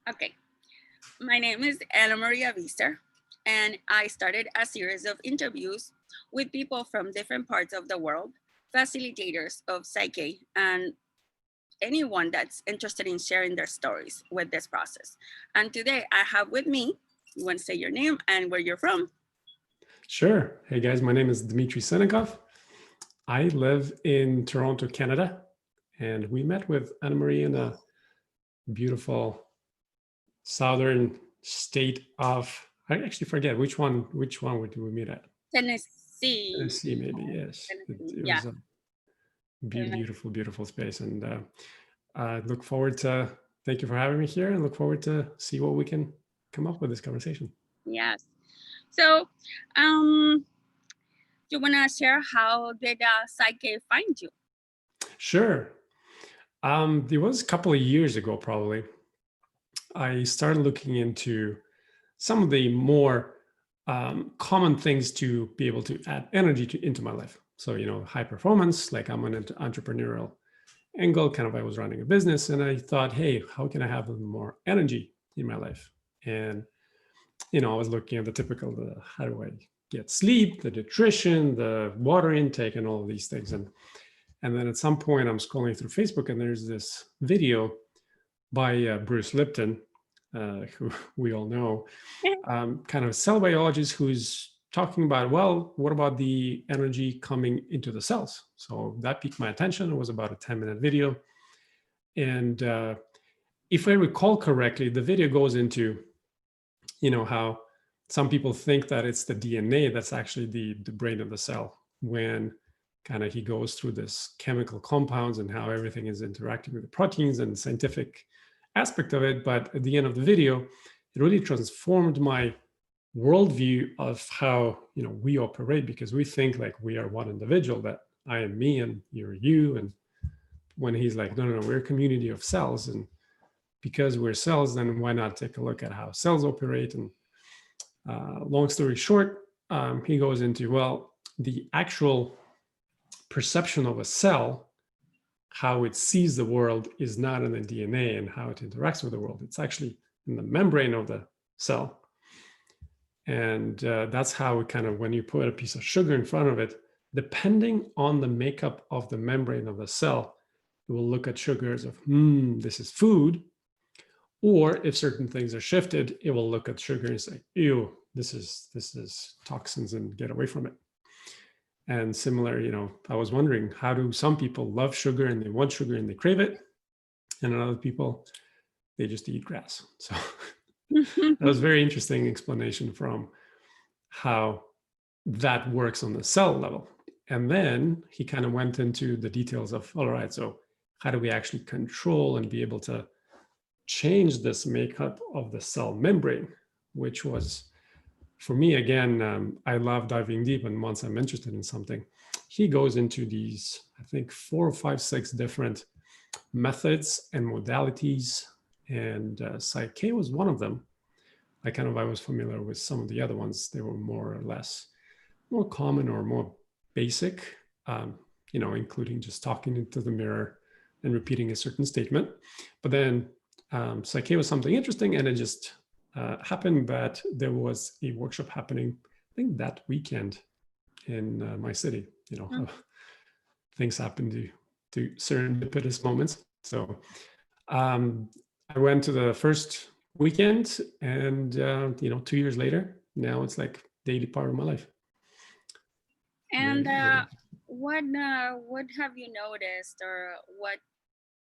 Okay, my name is Ana Maria Vister, and I started a series of interviews with people from different parts of the world, facilitators of Psych-K, and anyone that's interested in sharing their stories with this process. And today I have with me, you want to say your name and where you're from? Sure. Hey guys, my name is Dmitri Sennikov. I live in Toronto, Canada, and we met with Anna Marie in a beautiful southern state of, I actually forget which one did we meet at? Tennessee. Tennessee, maybe, yes. Tennessee. It Yeah. was a beautiful, beautiful space. And I look forward to, thank you for having me here and look forward to see what we can come up with this conversation. Yes. So, you want to share how did Psych-K find you? Sure. It was a couple of years ago, probably. I started looking into some of the more common things to be able to add energy into my life. So, high performance, like I'm an entrepreneurial angle, kind of I was running a business and I thought, hey, how can I have more energy in my life? And, I was looking at the typical, how do I get sleep, the nutrition, the water intake and all of these things. And then at some point I'm scrolling through Facebook and there's this video by Bruce Lipton, who we all know, kind of cell biologist who's talking about, well, what about the energy coming into the cells? So that piqued my attention. It was about a 10-minute video. And if I recall correctly, the video goes into, how some people think that it's the DNA that's actually the brain of the cell, when kind of he goes through this chemical compounds and how everything is interacting with the proteins and scientific aspect of it. But at the end of the video, it really transformed my worldview of how we operate, because we think like we are one individual, that I am me and you're you. And when he's like, no, we're a community of cells, and because we're cells, then why not take a look at how cells operate? And long story short, he goes into, well, the actual perception of a cell, how it sees the world, is not in the DNA and how it interacts with the world. It's actually in the membrane of the cell. And that's how it kind of, when you put a piece of sugar in front of it, depending on the makeup of the membrane of the cell, it will look at sugars of, this is food. Or if certain things are shifted, it will look at sugar and say, ew, this is toxins and get away from it. And similar, I was wondering, how do some people love sugar and they want sugar and they crave it? And other people, they just eat grass. So that was a very interesting explanation from how that works on the cell level. And then he kind of went into the details of, all right, so how do we actually control and be able to change this makeup of the cell membrane, which was, for me, again, I love diving deep. And once I'm interested in something, he goes into these, I think, 4 or 5, 6 different methods and modalities. And Psych-K was one of them. I was familiar with some of the other ones. They were more or less more common or more basic, including just talking into the mirror and repeating a certain statement. But then Psych-K was something interesting, and it just happened that there was a workshop happening, I think that weekend in my city. Things happen to serendipitous moments. So I went to the first weekend, and 2 years later, now it's like daily part of my life. And what have you noticed, or what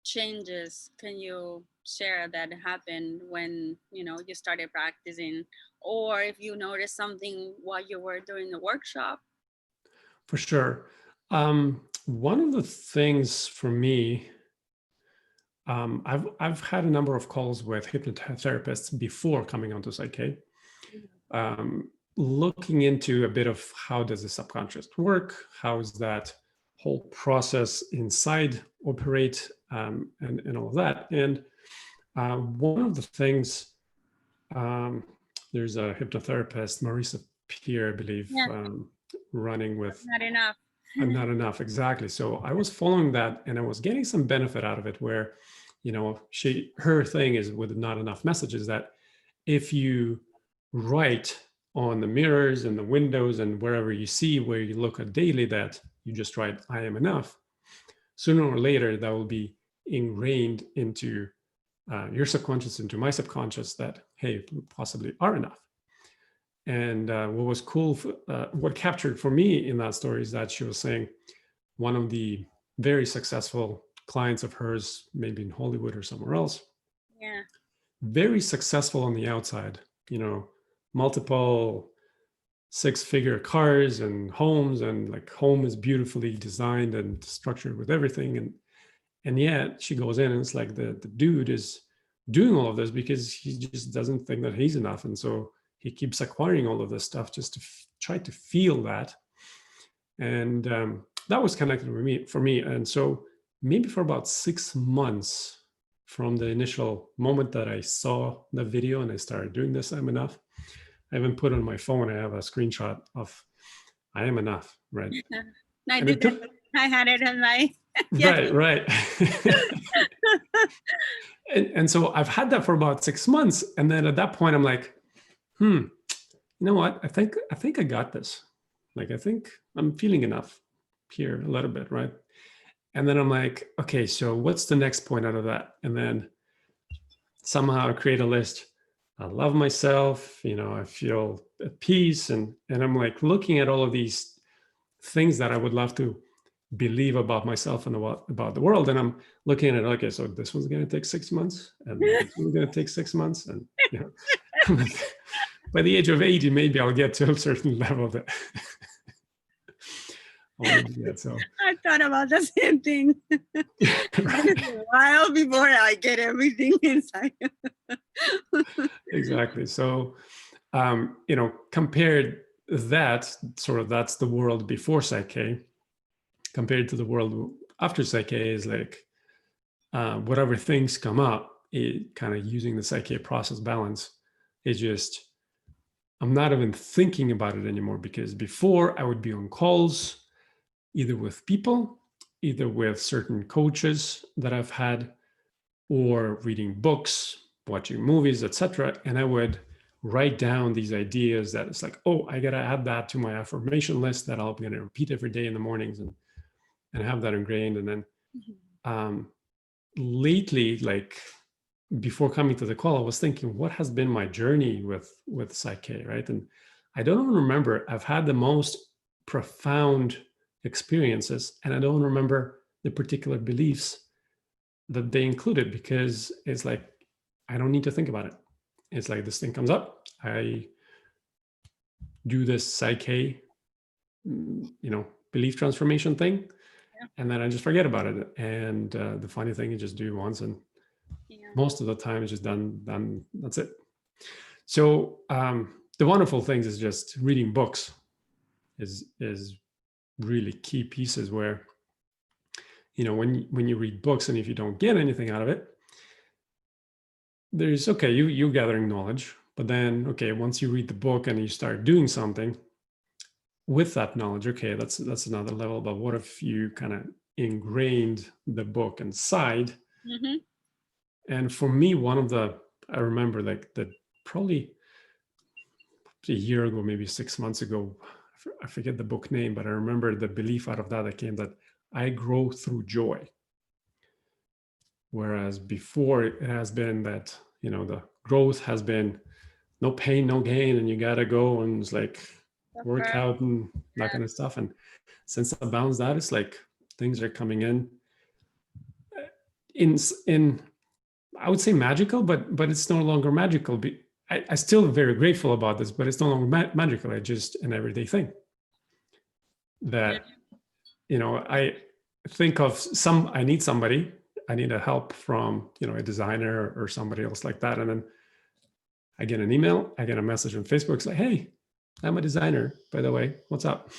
changes can you share that happened when you started practicing, or if you noticed something while you were doing the workshop? For sure. One of the things for me, I've had a number of calls with hypnotherapists before coming onto Psych-K, looking into a bit of how does the subconscious work, how is that whole process inside operate, and all of that. And one of the things, there's a hypnotherapist, Marisa Peer, I believe, running with Not enough. Not enough, exactly. So I was following that and I was getting some benefit out of it, where her thing is with not enough messages that if you write on the mirrors and the windows and wherever you see where you look at daily that you just write, I am enough, sooner or later that will be ingrained into your subconscious, into my subconscious that, hey, we possibly are enough. And what was cool, what captured for me in that story is that she was saying one of the very successful clients of hers, maybe in Hollywood or somewhere else, Yeah. very successful on the outside, multiple six-figure cars and homes, and like home is beautifully designed and structured with everything. And yet she goes in and it's like the dude is doing all of this because he just doesn't think that he's enough. And so he keeps acquiring all of this stuff just to try to feel that. And that was connected for me. And so maybe for about 6 months from the initial moment that I saw the video and I started doing this, I'm enough. I even put on my phone, I have a screenshot of I am enough, right? I did that. I had it on my yes. Right. and so I've had that for about 6 months. And then at that point, I'm like, you know what? I think I got this. Like, I think I'm feeling enough here a little bit, right? And then I'm like, okay, so what's the next point out of that? And then somehow I create a list. I love myself, I feel at peace. And I'm like looking at all of these things that I would love to believe about myself and about the world. And I'm looking at it, okay, so this one's going to take 6 months and this one's going to take 6 months. And by the age of 80, maybe I'll get to a certain level that so I thought about the same thing. Right. A while before I get everything inside. Exactly. So, compared that that's the world before Psych-K, compared to the world after Psych-K is like whatever things come up, it kind of using the Psych-K process balance is just, I'm not even thinking about it anymore, because before I would be on calls, either with people, either with certain coaches that I've had, or reading books, watching movies, etc. And I would write down these ideas that it's like, oh, I got to add that to my affirmation list that I'm going to repeat every day in the mornings and have that ingrained. And then lately, like before coming to the call, I was thinking, what has been my journey with Psych-K, right? And I don't even remember. I've had the most profound experiences, and I don't remember the particular beliefs that they included, because it's like, I don't need to think about it. It's like this thing comes up, I do this Psych-K, belief transformation thing, and then I just forget about it. And the funny thing, you just do it once, and most of the time it's just done. That's it. So the wonderful things is just reading books is really key pieces where, when you read books and if you don't get anything out of it, there's, okay, you're gathering knowledge, but then, okay, once you read the book and you start doing something with that knowledge, okay, that's another level. But what if you kind of ingrained the book inside? Mm-hmm. And for me, I remember like that probably a year ago, maybe 6 months ago, I forget the book name, but I remember the belief out of that came that I grow through joy. Whereas before it has been that, the growth has been no pain, no gain, and you got to go and it's like work out and that kind of stuff. And since I bounced that, it's like things are coming in I would say magical, but it's no longer magical. I still very grateful about this, but it's no longer magical. It's just an everyday thing that, I think of I need somebody, I need a help from, a designer or somebody else like that. And then I get an email, I get a message on Facebook. It's like, hey, I'm a designer, by the way, what's up?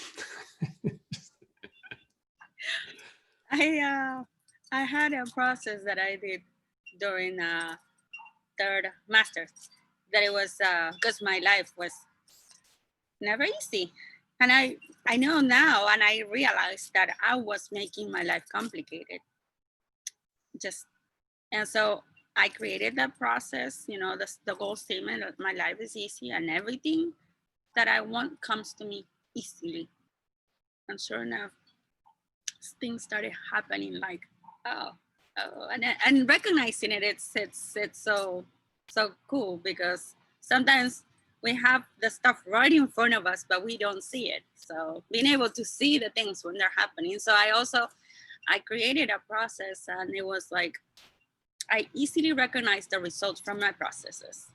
I had a process that I did during third master, that it was because my life was never easy, and I know now, and I realized that I was making my life complicated, just And so I created that process, the goal statement that my life is easy and everything that I want comes to me easily. And sure enough, things started happening like, oh, and recognizing it, it's so cool because sometimes we have the stuff right in front of us, but we don't see it. So being able to see the things when they're happening. So I created a process, and it was like I easily recognize the results from my processes.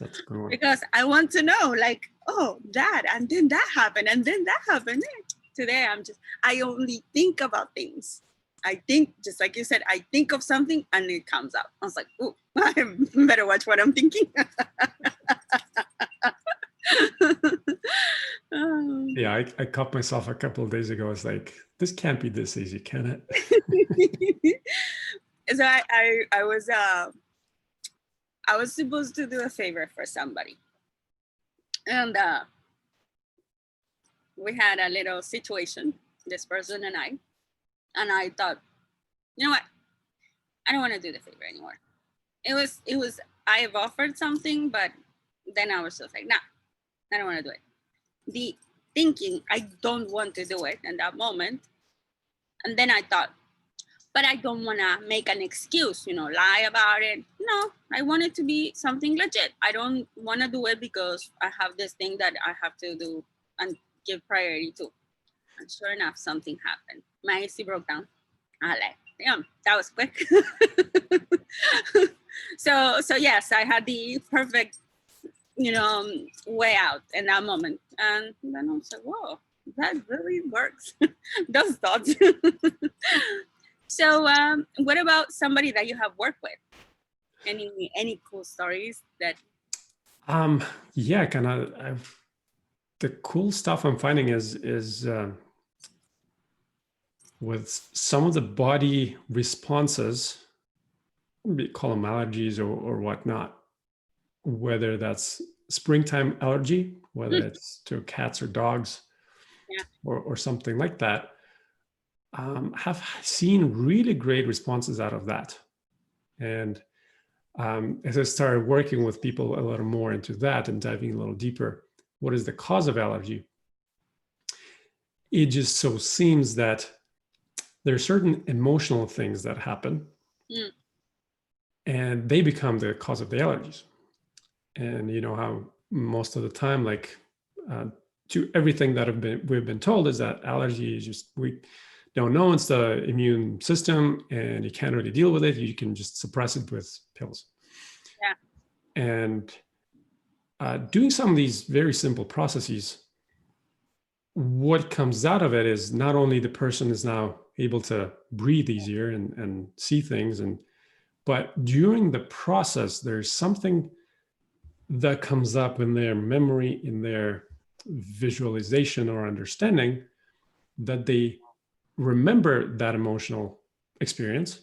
That's a good one. Because I want to know, like, oh, that, and then that happened, and then that happened. Today, I only think about things. I think, just like you said, I think of something and it comes out. I was like, oh, I better watch what I'm thinking. Yeah, I caught myself a couple of days ago. I was like, this can't be this easy, can it? So I was supposed to do a favor for somebody, and we had a little situation, this person and I thought, you know what, I don't want to do the favor anymore. It was I have offered something, but then I was just like, nah, I don't want to do it. The thinking I don't want to do it in that moment, and then I thought, but I don't want to make an excuse, lie about it. No, I want it to be something legit. I don't want to do it because I have this thing that I have to do and give priority to. And sure enough, something happened. My AC broke down. I like, damn, that was quick. So yes, I had the perfect, way out in that moment. And then I was like, whoa, that really works. Those thoughts. So what about somebody that you have worked with? Any cool stories that? Yeah, kind of. The cool stuff I'm finding is with some of the body responses, we call them allergies or whatnot, whether that's springtime allergy, whether it's to cats or dogs, Yeah. or something like that, have seen really great responses out of that. And as I started working with people a little more into that and diving a little deeper, what is the cause of allergy? It just so seems that there are certain emotional things that happen, and they become the cause of the allergies. And you know how most of the time, like to everything that we've been told is that allergy is just, we don't know, it's the immune system and you can't really deal with it. You can just suppress it with pills. Yeah. And doing some of these very simple processes, what comes out of it is not only the person is now able to breathe easier and see things, but during the process, there's something that comes up in their memory, in their visualization or understanding, that they remember that emotional experience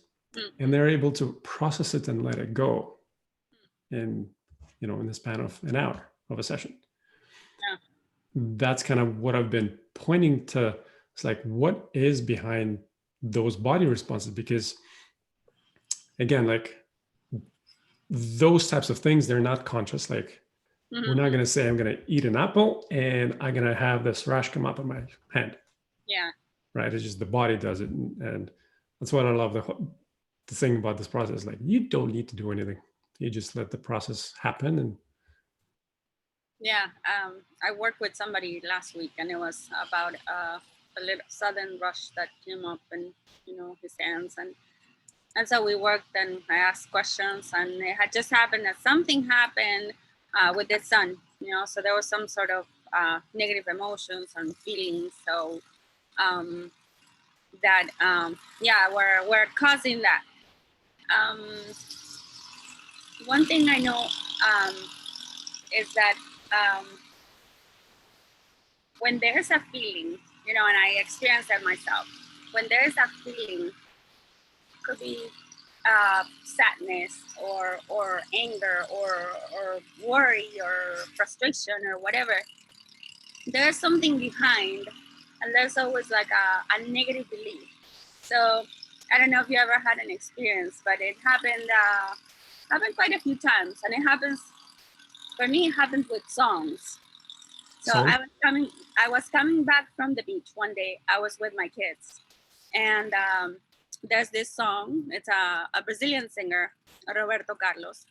and they're able to process it and let it go in the span of an hour of a session. Yeah. That's kind of what I've been pointing to. It's like, what is behind those body responses? Because again, like those types of things, they're not conscious. Like we're not going to say, I'm going to eat an apple and I'm going to have this rash come up on my hand. Yeah. Right. It's just the body does it. And that's what I love. The thing about this process, like you don't need to do anything. You just let the process happen. And yeah, I worked with somebody last week, and it was about a little sudden rush that came up, and his hands, and so we worked, and I asked questions, and it had just happened that something happened with his son, so there was some sort of negative emotions and feelings, so that yeah, we're causing that. One thing I know is that when there's a feeling, and I experienced that myself, when there's a feeling, could be sadness or anger or worry or frustration or whatever, there's something behind, and there's always like a negative belief. So I don't know if you ever had an experience, but it happened quite a few times, and it happens for me. It happens with songs. So Song? I was coming back from the beach one day. I was with my kids, and there's this song. It's a Brazilian singer, Roberto Carlos,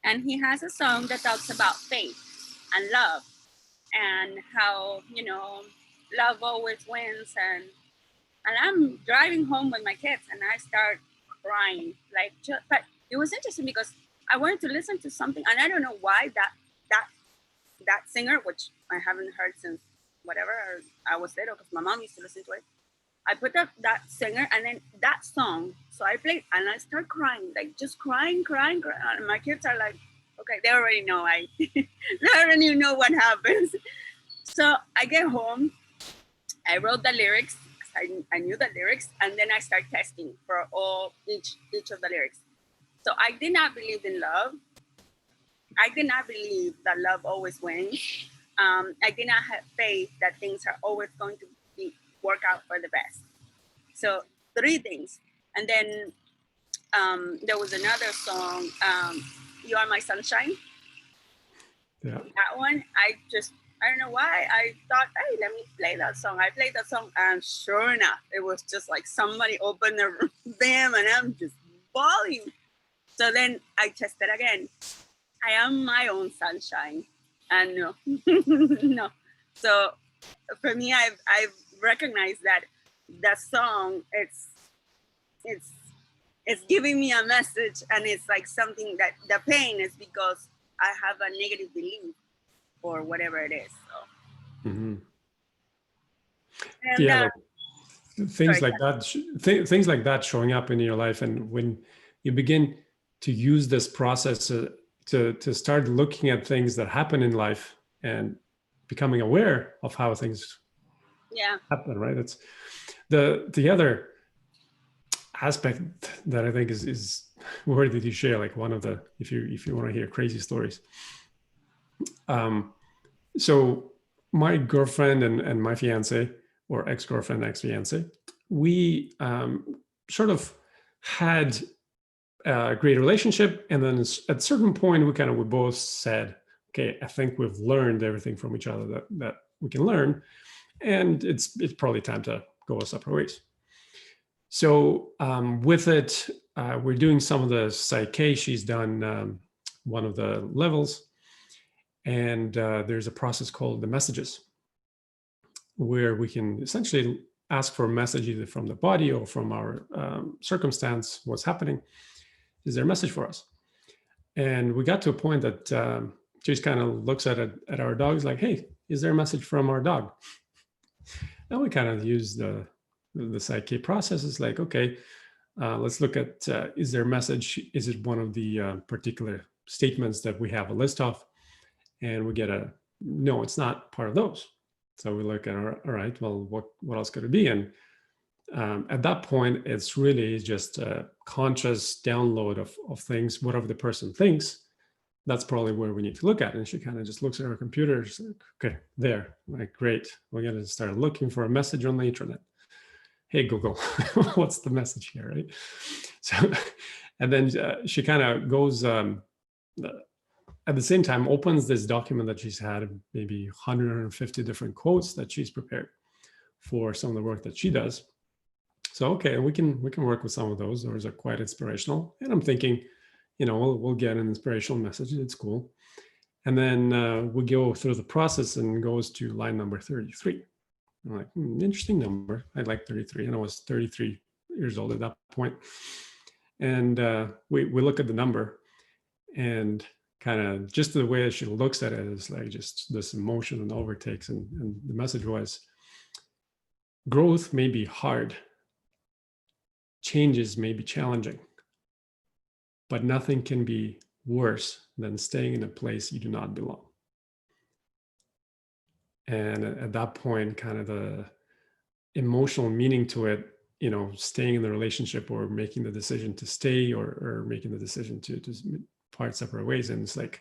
and he has a song that talks about faith and love, and how love always wins. And I'm driving home with my kids, and I start crying. But it was interesting because I wanted to listen to something, and I don't know why that that singer, which I haven't heard since whatever I was little, because my mom used to listen to it. I put up that singer and then that song. So I played and I start crying, like just crying, crying, crying. And my kids are like, okay, they already know they already know what happens. So I get home, I wrote the lyrics. I knew the lyrics, and then I start testing for each of the lyrics. So I did not believe in love. I did not believe that love always wins. I did not have faith that things are always going to work out for the best. So 3 things, and then there was another song, "You Are My Sunshine." Yeah. That one, I don't know why I thought, hey, let me play that song. I played that song, and sure enough, it was just like somebody opened the them, and I'm just bawling. So then I tested again. I am my own sunshine, and no, no. So for me, I've recognized that the song it's it's giving me a message, and it's like something that the pain is because I have a negative belief or whatever it is. So. Mm-hmm. And Yeah, like things sorry, like that, things like that showing up in your life, and when you begin to use this process to start looking at things that happen in life and becoming aware of how things yeah, happen, right? It's the other aspect that I think is worthy to share. Like one of the, if you want to hear crazy stories. So my girlfriend and my fiance, or ex-girlfriend, ex-fiance, we sort of had a great relationship, and then at a certain point we both said, okay, I think we've learned everything from each other that we can learn, and it's probably time to go our separate ways. So with it, we're doing some of the Psych-K. She's done one of the levels, and there's a process called the messages, where we can essentially ask for a message either from the body or from our circumstance, what's happening. Is there a message for us? And we got to a point that she just kind of looks at our dogs like, hey, is there a message from our dog? And we kind of use the Psych-K process. It's like, okay, let's look at, is there a message? Is it one of the particular statements that we have a list of? And we get no, it's not part of those. So we look at, all right, well, what else could it be? And at that point, it's really just a conscious download of things, whatever the person thinks. That's probably where we need to look at. And she kind of just looks at her computer. She's like, okay, there. Like, great. We're going to start looking for a message on the internet. Hey, Google, what's the message here, right? So, and then she kind of goes, at the same time, opens this document that she's had, maybe 150 different quotes that she's prepared for some of the work that she does. So, okay, we can work with some of those. Those are quite inspirational. And I'm thinking, we'll get an inspirational message. It's cool. And then we go through the process and goes to line number 33. I'm like, interesting number. I like 33. And I was 33 years old at that point. And we look at the number, and kind of just the way that she looks at it is like just this emotion and overtakes. And the message was, growth may be hard. Changes may be challenging, but nothing can be worse than staying in a place you do not belong. And at that point, kind of the emotional meaning to it, staying in the relationship or making the decision to stay or making the decision to part separate ways. And it's like,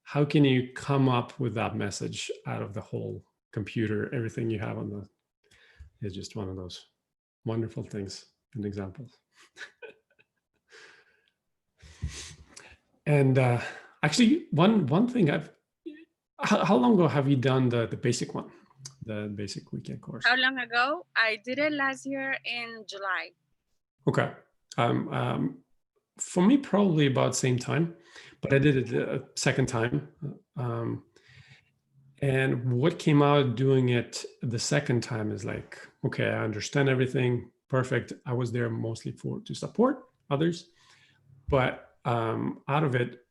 how can you come up with that message out of the whole computer, everything you have on it's just one of those wonderful things. and examples. And actually, one thing how long ago have you done the basic one, the basic weekend course? How long ago? I did it last year in July. Okay. For me, probably about same time, but I did it a second time. And what came out doing it the second time is like, okay, I understand everything. Perfect. I was there mostly to support others. But out of it,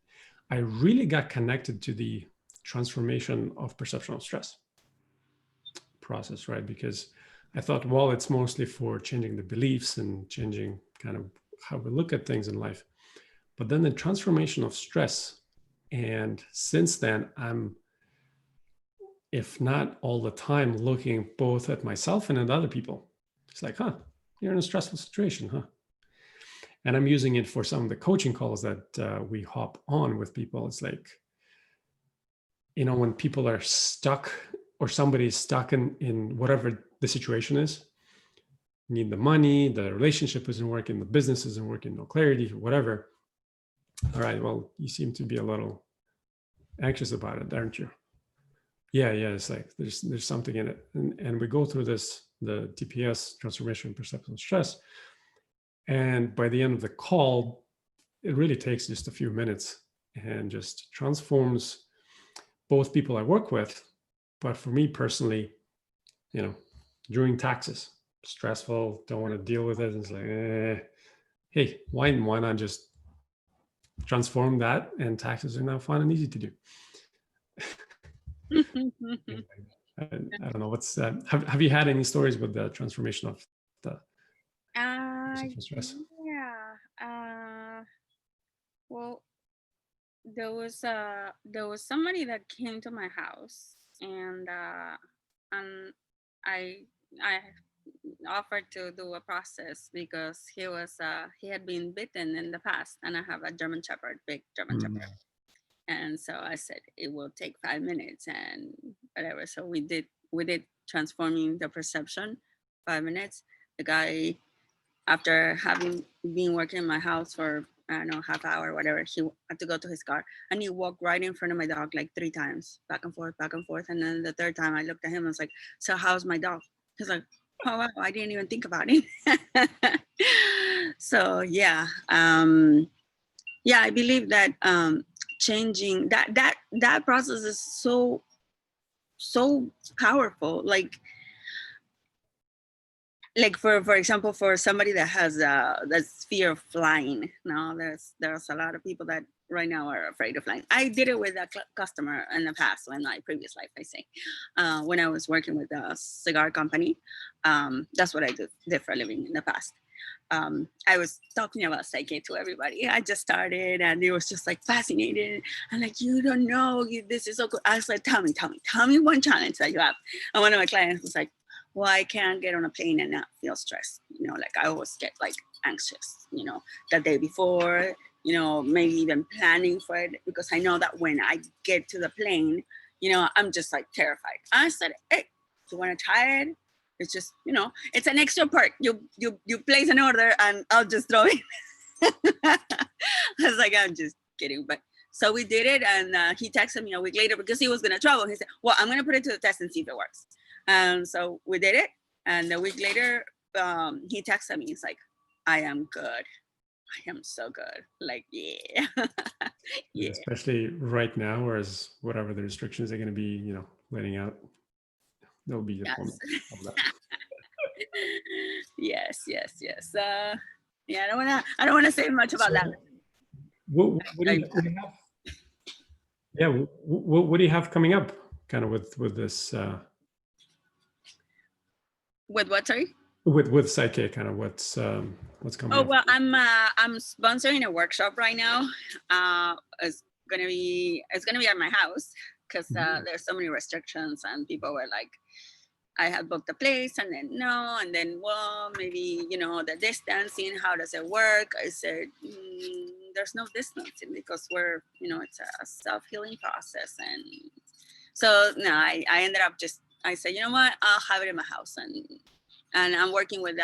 I really got connected to the transformation of perception of stress process, right? Because I thought, well, it's mostly for changing the beliefs and changing kind of how we look at things in life. But then the transformation of stress. And since then, I'm, if not all the time, looking both at myself and at other people. It's like, you're in a stressful situation, huh? And I'm using it for some of the coaching calls that we hop on with people. It's like, when people are stuck or somebody's stuck in whatever the situation is, need the money, the relationship isn't working, the business isn't working, no clarity, whatever. All right, well, you seem to be a little anxious about it, aren't you? Yeah, it's like there's something in it. And we go through this, the TPS, transformation, perception, stress. And by the end of the call, it really takes just a few minutes and just transforms both people I work with. But for me personally, during taxes, stressful, don't want to deal with it. It's like, hey, why not just transform that? And taxes are now fun and easy to do. I don't know what's that. Have you had any stories with the transformation of the stress? Yeah. Well, there was somebody that came to my house, and I offered to do a process because he had been bitten in the past, and I have a German Shepherd, big German Shepherd. And so I said it will take 5 minutes and whatever. So we did transforming the perception, 5 minutes. The guy, after having been working in my house for, I don't know, half hour, whatever, he had to go to his car, and he walked right in front of my dog like 3 times, back and forth. And then the third time I looked at him and was like, so how's my dog? He's like, oh wow, I didn't even think about it. So yeah, I believe that changing that process is so powerful. Like for example, for somebody that has that's fear of flying. Now there's a lot of people that right now are afraid of flying. I did it with a customer in the past, in my previous life, I say, when I was working with a cigar company. That's what I did for a living in the past. I was talking about Psych-K to everybody. I just started, and it was just like fascinated. And like, you don't know, this is so cool. I was like, tell me one challenge that you have. And one of my clients was like, well, I can't get on a plane and not feel stressed. Like I always get like anxious, the day before, maybe even planning for it, because I know that when I get to the plane, I'm just like terrified. I said, hey, do you want to try it? It's just, it's an extra part. You place an order and I'll just throw it. I was like, I'm just kidding. But so we did it, and he texted me a week later because he was going to travel. He said, well, I'm going to put it to the test and see if it works. So we did it. And a week later, he texted me. He's like, I am good. I am so good. Like, yeah. Yeah. Especially right now, whereas whatever the restrictions are going to be, letting out, there'll be a form of that. Yes. Yeah, I don't wanna say much about that. What do you have? Yeah, what do you have coming up, kind of with this? With what? Sorry. With Psych-K, kind of what's coming? Oh well, I'm sponsoring a workshop right now. It's gonna be at my house because there's so many restrictions, and people were like, I had booked a place and then no, and then well, maybe the distancing, how does it work? I said there's no distancing because we're it's a self-healing process. And so no, I ended up I said, you know what, I'll have it in my house, and I'm working with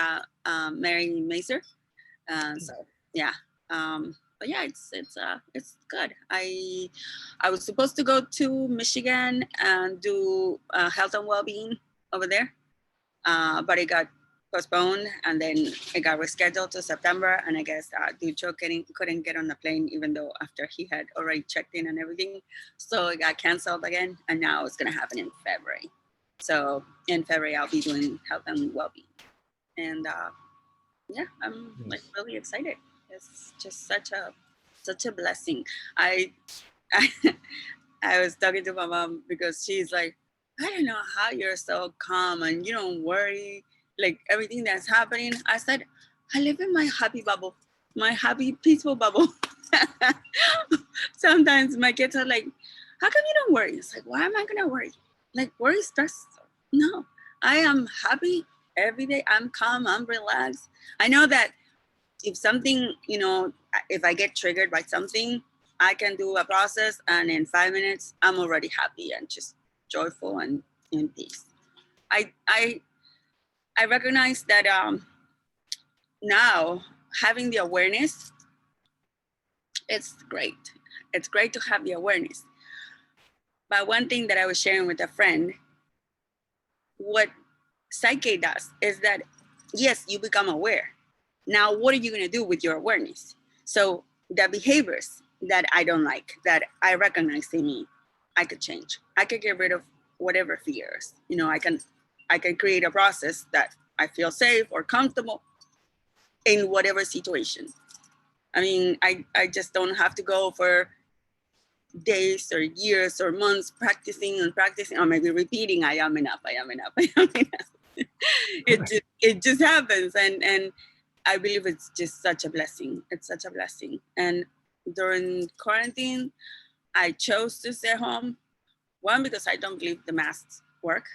Mary Mazer. So yeah, but yeah, it's good. I was supposed to go to Michigan and do health and well-being over there, but it got postponed, and then it got rescheduled to September. And I guess Ducho couldn't get on the plane, even though after he had already checked in and everything. So it got canceled again, and now it's gonna happen in February. So in February, I'll be doing health and well-being, and yeah, I'm like really excited. It's just such a blessing. I I, I was talking to my mom because she's like, I don't know how you're so calm and you don't worry, like everything that's happening. I said, I live in my happy bubble, my happy, peaceful bubble. Sometimes my kids are like, how come you don't worry? It's like, why am I going to worry? Like, worry, stress? No, I am happy every day. I'm calm, I'm relaxed. I know that if something, if I get triggered by something, I can do a process, and in 5 minutes, I'm already happy and just joyful and in peace. I recognize that now having the awareness, it's great. It's great to have the awareness. But one thing that I was sharing with a friend, what Psych-K does is that, yes, you become aware. Now, what are you going to do with your awareness? So the behaviors that I don't like, that I recognize in me, I could change. I could get rid of whatever fears. I can create a process that I feel safe or comfortable in whatever situation. I mean, I just don't have to go for days or years or months practicing and practicing, or maybe repeating, I am enough, I am enough, I am enough. It just happens. And I believe it's just such a blessing. It's such a blessing. And during quarantine, I chose to stay home. One, because I don't believe the masks work.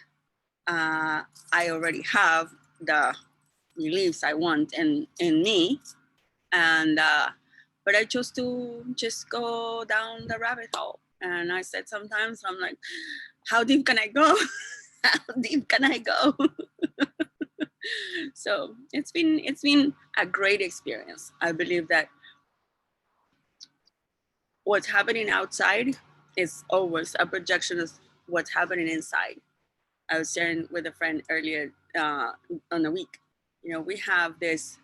I already have the reliefs I want in me. And but I chose to just go down the rabbit hole. And I said, sometimes I'm like, how deep can I go? How deep can I go? So it's been a great experience. I believe that what's happening outside is always a projection of what's happening inside. I was sharing with a friend earlier on the week. We have this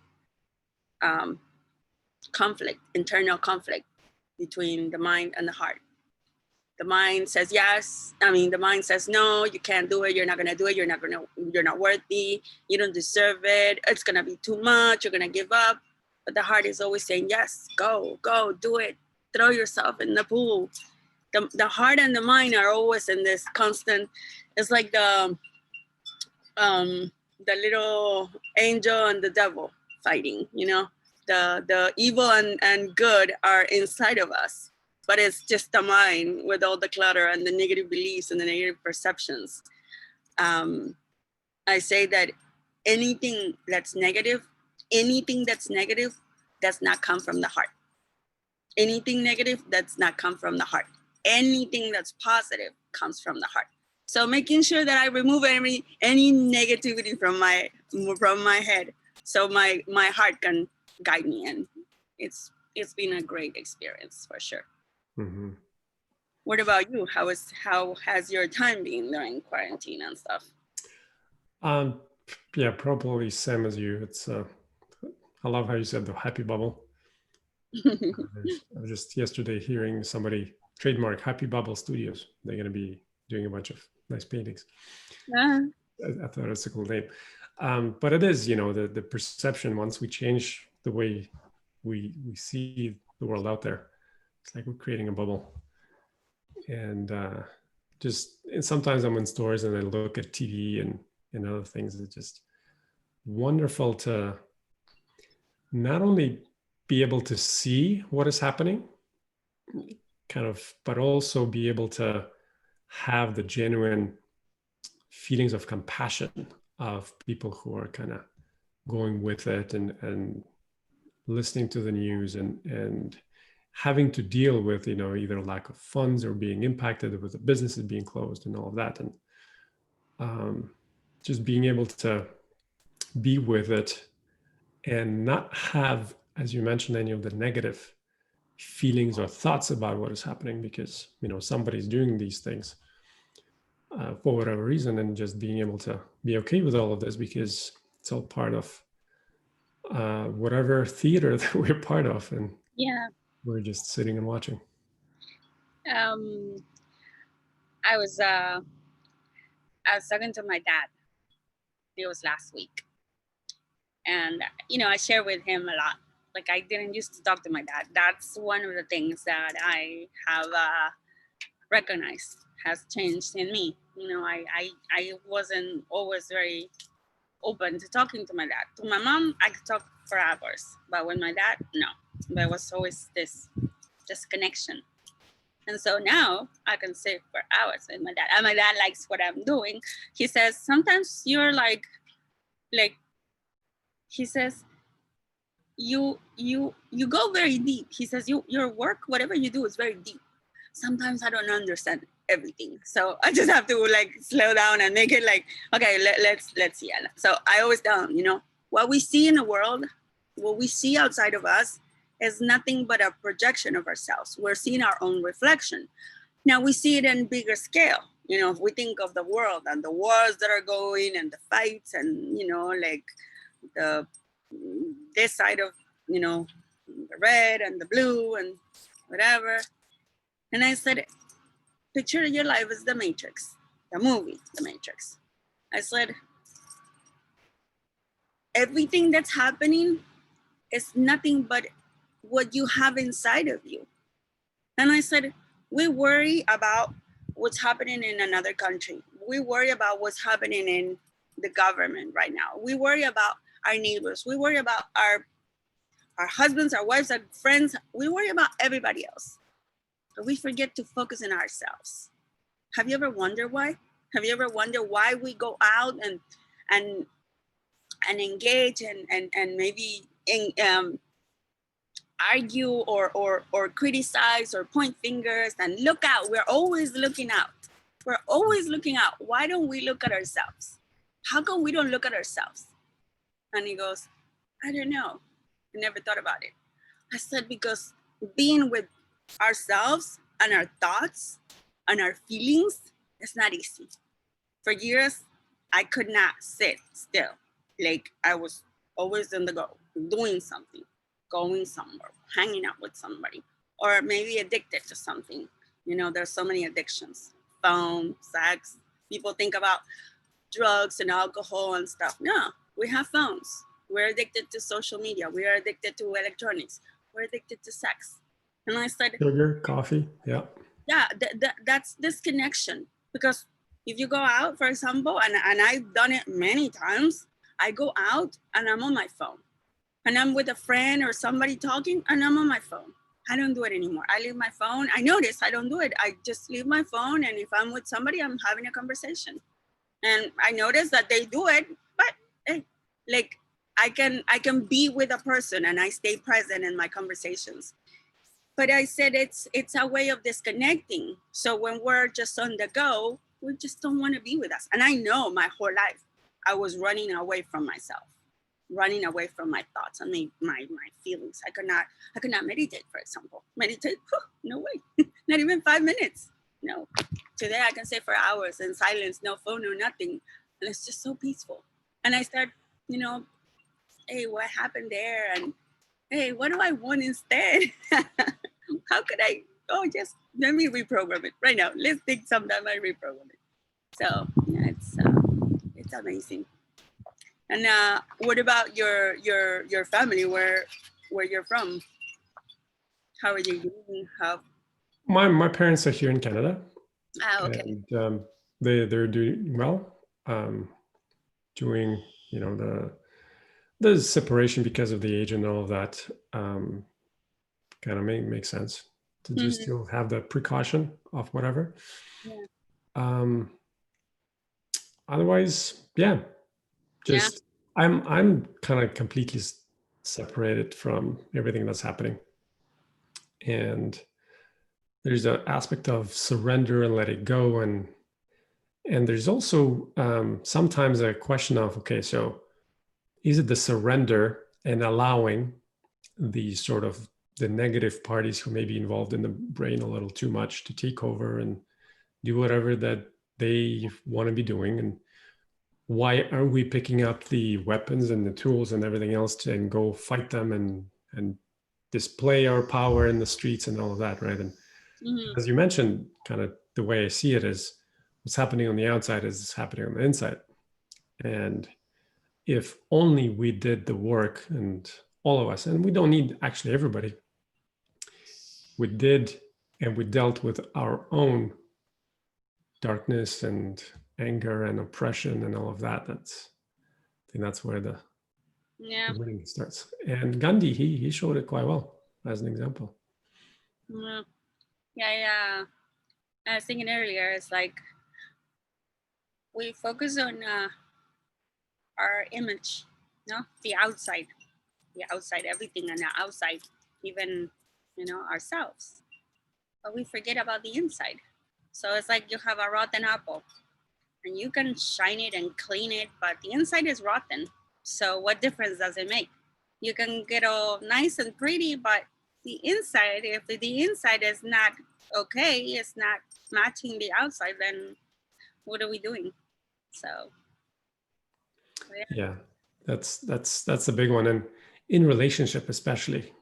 conflict, internal conflict between the mind and the heart. The mind says yes. The mind says no, you can't do it. You're not gonna do it. You're not worthy. You don't deserve it. It's gonna be too much. You're gonna give up. But the heart is always saying yes, go, do it. Throw yourself in the pool. The heart and the mind are always in this constant. It's like the little angel and the devil fighting. The evil and good are inside of us. But it's just the mind with all the clutter and the negative beliefs and the negative perceptions. I say that anything that's negative does not come from the heart. Anything negative does not come from the heart. Anything that's positive comes from the heart. So making sure that I remove any negativity from my head, so my heart can guide me, and it's been a great experience for sure. Mm-hmm. What about you? How has your time been during quarantine and stuff? Yeah, probably same as you. It's I love how you said the happy bubble. I was just yesterday hearing somebody trademark Happy Bubble Studios. They're going to be doing a bunch of nice paintings. I thought it was a cool name. But it is, the perception, once we change the way we see the world out there, it's like we're creating a bubble. And sometimes I'm in stores and I look at TV and other things. It's just wonderful to not only be able to see what is happening, but also be able to have the genuine feelings of compassion of people who are kind of going with it and listening to the news and having to deal with, either lack of funds or being impacted with the businesses being closed and all of that. And just being able to be with it and not have, as you mentioned, any of the negative feelings or thoughts about what is happening, because somebody's doing these things for whatever reason, and just being able to be okay with all of this because it's all part of whatever theater that we're part of, and Yeah. we're just sitting and watching. I was talking to my dad. It was last week, and I share with him a lot. Like, I didn't used to talk to my dad. That's one of the things that I have recognized has changed in me. I wasn't always very open to talking to my dad. To my mom, I could talk for hours, but with my dad, no. There was always this disconnection. And so now I can sit for hours with my dad. And my dad likes what I'm doing. He says, sometimes you're like he says, you go very deep. He says, your work, whatever you do, is very deep. Sometimes I don't understand everything, so I just have to slow down and make it okay, let's see. So I always tell him, what we see in the world, what we see outside of us, is nothing but a projection of ourselves. We're seeing our own reflection. Now we see it in bigger scale. If we think of the world and the wars that are going and the fights and the this side of the red and the blue and whatever. And I said, picture your life as the Matrix, the movie, The Matrix. I said, everything that's happening is nothing but what you have inside of you. And I said, we worry about what's happening in another country. We worry about what's happening in the government right now. We worry about our neighbors. We worry about our husbands, our wives, our friends. We worry about everybody else. But we forget to focus on ourselves. Have you ever wondered why? Have you ever wondered why we go out and engage and maybe argue or criticize or point fingers and look out? We're always looking out. We're always looking out. Why don't we look at ourselves? How come we don't look at ourselves? And he goes, I don't know. I never thought about it. I said, because being with ourselves and our thoughts and our feelings is not easy. For years, I could not sit still. I was always on the go, doing something, going somewhere, hanging out with somebody, or maybe addicted to something. There's so many addictions: phone, sex. People think about drugs and alcohol and stuff. No, we have phones. We're addicted to social media. We are addicted to electronics. We're addicted to sex. And I said, sugar, coffee, yeah. Yeah, that's disconnection. Because if you go out, for example, and I've done it many times, I go out and I'm on my phone. And I'm with a friend or somebody talking and I'm on my phone. I don't do it anymore. I leave my phone. I notice I don't do it. I just leave my phone. And if I'm with somebody, I'm having a conversation. And I notice that they do it, but hey, I can be with a person and I stay present in my conversations. But I said it's a way of disconnecting. So when we're just on the go, we just don't want to be with us. And I know my whole life I was running away from myself, running away from my thoughts and my feelings. I could not meditate, for example. Meditate, no way, not even 5 minutes. No. Today I can sit for hours in silence, no phone, no nothing. And it's just so peaceful. And I start, hey, what happened there? And hey, what do I want instead? How could I, just let me reprogram it right now. Let's take some time and reprogram it. So yeah, it's amazing. And what about your family? Where you're from? How are they doing? My parents are here in Canada. Okay. And they're doing well. Doing the separation because of the age and all of that kind of makes sense to just still have the precaution of whatever. Yeah. Otherwise, just I'm kind of completely separated from everything that's happening. And there's an aspect of surrender and let it go. And there's also sometimes a question of, okay, so is it the surrender and allowing the sort of the negative parties who may be involved in the brain a little too much to take over and do whatever that they want to be doing? And why aren't we picking up the weapons and the tools and everything else to and go fight them and display our power in the streets and all of that, right? And as you mentioned, kind of the way I see it is what's happening on the outside is happening on the inside. And if only we did the work, and all of us, and we don't need actually everybody, we did and we dealt with our own darkness and anger and oppression and all of that. I think that's where the winning starts. And Gandhi, he showed it quite well as an example. Yeah. I was thinking earlier, it's like we focus on our image, the outside, everything on the outside, even, ourselves. But we forget about the inside. So it's like you have a rotten apple and you can shine it and clean it, but the inside is rotten. So what difference does it make? You can get all nice and pretty, but the inside, if the inside is not okay, it's not matching the outside, then what are we doing? So yeah, that's a big one. And in relationship especially,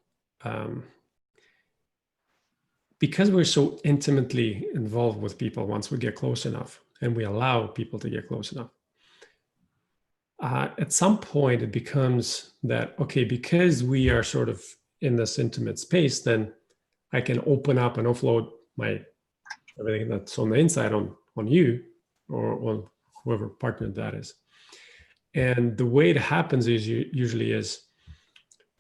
because we're so intimately involved with people, once we get close enough and we allow people to get close enough, at some point it becomes that, okay, because we are sort of in this intimate space, then I can open up and offload my everything that's on the inside on you or on whoever partner that is. And the way it happens is usually is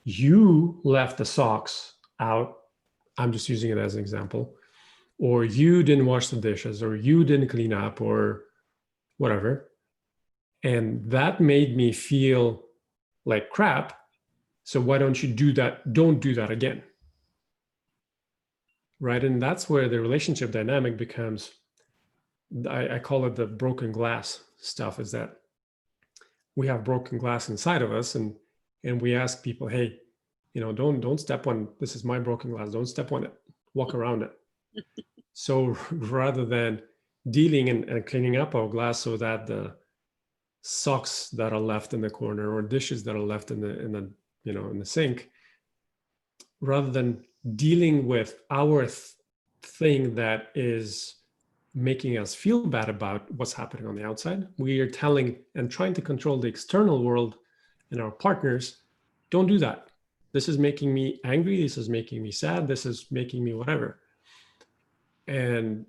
you left the socks out. I'm just using it as an example. Or you didn't wash the dishes, or you didn't clean up, or whatever. And that made me feel like crap. So why don't you do that? Don't do that again. Right. And that's where the relationship dynamic becomes, I call it the broken glass stuff, is that we have broken glass inside of us, and we ask people, hey, don't step on, this is my broken glass, don't step on it, walk around it. So rather than dealing and cleaning up our glass so that the socks that are left in the corner or dishes that are left in the sink, rather than dealing with our thing that is making us feel bad about what's happening on the outside, we are telling and trying to control the external world and our partners, don't do that. This is making me angry. This is making me sad. This is making me whatever. And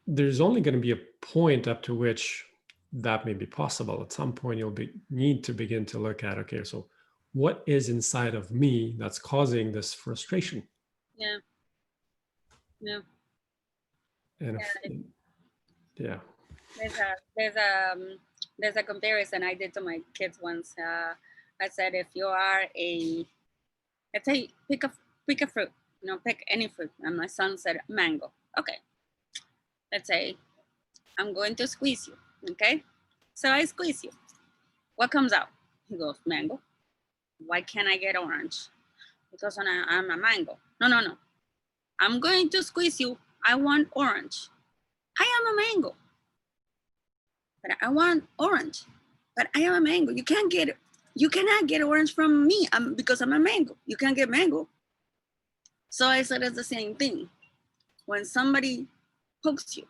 there's only going to be a point up to which that may be possible. At some point, you'll need to begin to look at, okay, so what is inside of me that's causing this frustration? Yeah. And yeah. There's a comparison I did to my kids once. I said, if you are let's say pick a fruit, pick any fruit. And my son said mango. Okay. Let's say I'm going to squeeze you. Okay. So I squeeze you. What comes out? He goes, mango. Why can't I get orange? Because I'm a mango. No. I'm going to squeeze you. I want orange. I am a mango. But I want orange. But I am a mango. You cannot get orange from me because I'm a mango. You can't get mango. So I said it's the same thing. When somebody pokes you,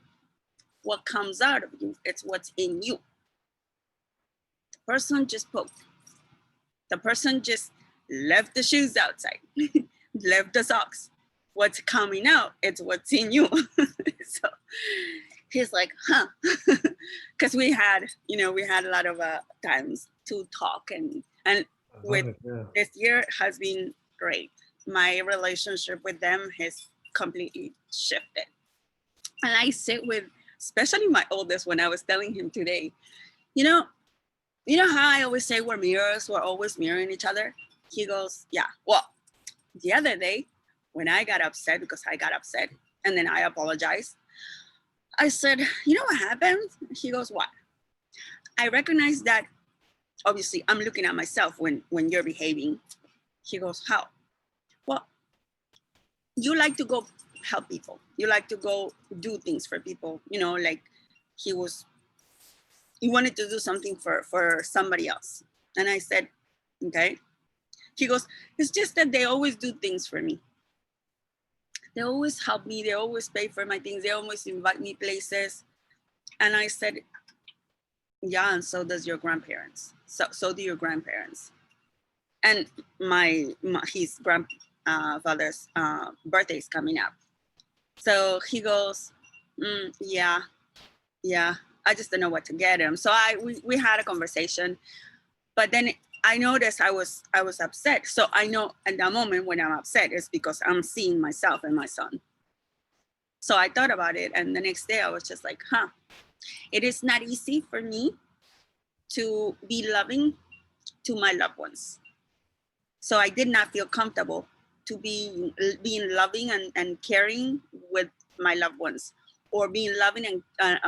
what comes out of you, it's what's in you. The person just poked. The person just left the shoes outside, left the socks. What's coming out, it's what's in you. So he's like, huh? Because we had a lot of times to talk, and this year has been great. My relationship with them has completely shifted. And I sit with, especially my oldest, when I was telling him today, you know how I always say we're mirrors, we're always mirroring each other? He goes, yeah. Well, the other day when I got upset, because I got upset and then I apologized, I said, you know what happened? He goes, what? I recognized that obviously I'm looking at myself when you're behaving. He goes, how? Well, you like to go help people. You like to go do things for people. You know, like he wanted to do something for somebody else. And I said, okay. He goes, it's just that they always do things for me. They always help me. They always pay for my things. They always invite me places. And I said, yeah, and so does your grandparents. So do your grandparents. And his grandfather's birthday is coming up. So he goes, yeah. I just don't know what to get him. So we had a conversation, but then I noticed I was upset. So I know at that moment when I'm upset, it's because I'm seeing myself and my son. So I thought about it, and the next day I was just like, it is not easy for me to be loving to my loved ones. So I did not feel comfortable to be being loving and caring with my loved ones, or being loving and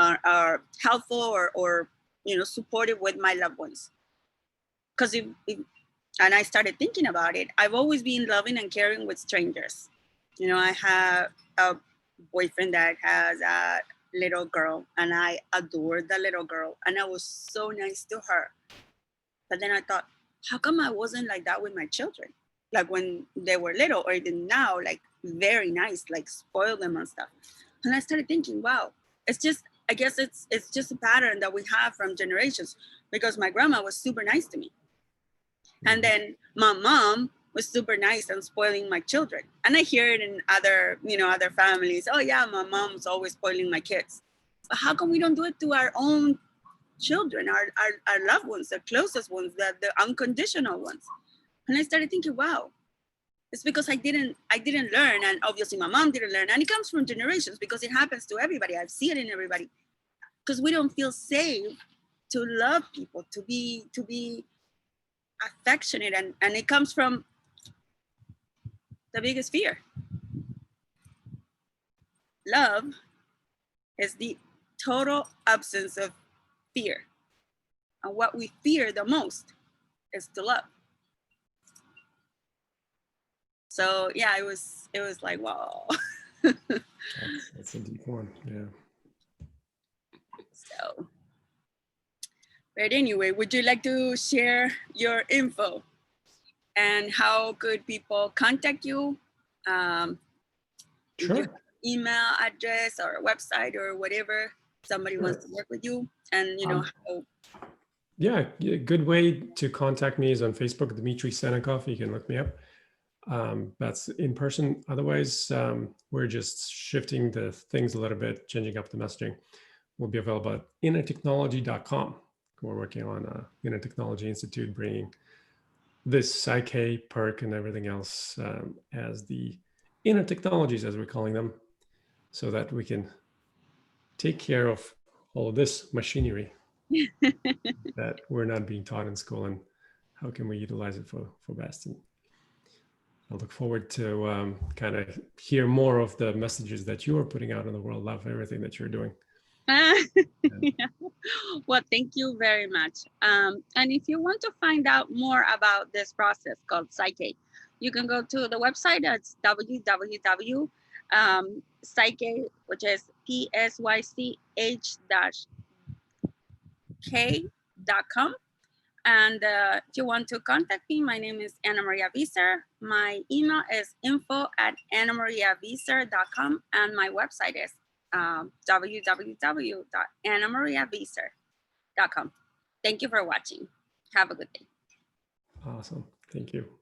helpful or supportive with my loved ones. Because and I started thinking about it, I've always been loving and caring with strangers. I have a boyfriend that has a little girl, and I adore the little girl, and I was so nice to her. But then I thought, how come I wasn't like that with my children? Like when they were little, or even now, like very nice, like spoil them and stuff. And I started thinking, wow, I guess it's just a pattern that we have from generations, because my grandma was super nice to me. And then my mom was super nice and spoiling my children. And I hear it in other families. Oh yeah, my mom's always spoiling my kids. But how come we don't do it to our own children, our loved ones, the closest ones, the unconditional ones? And I started thinking, wow, it's because I didn't learn, and obviously my mom didn't learn, and it comes from generations, because it happens to everybody. I see it in everybody, because we don't feel safe to love people, to be affectionate, and it comes from the biggest fear. Love is the total absence of fear, and what we fear the most is to love. So yeah, it was like, wow. That's a deep one. Yeah. So, but anyway, would you like to share your info and how could people contact you? Sure. Email address or website or whatever somebody wants to work with you, and how. Yeah, good way to contact me is on Facebook, Dmitri Sennikov. You can look me up. That's in person. Otherwise, we're just shifting the things a little bit, changing up the messaging. We'll be available at innertechnology.com. We're working on Inner Technology Institute, bringing this Psych-K perk and everything else as the inner technologies, as we're calling them, so that we can take care of all of this machinery that we're not being taught in school, and how can we utilize it for best. And I look forward to kind of hear more of the messages that you are putting out in the world. Love everything that you're doing. Yeah. Well, thank you very much. And if you want to find out more about this process called Psych-K, you can go to the website. That's www. Psych-K, which is psych-k.com. And if you want to contact me, my name is Ana Maria Wieser. My email is info@anamariawieser.com, and my website is www.anamariawieser.com. Thank you for watching. Have a good day. Awesome. Thank you.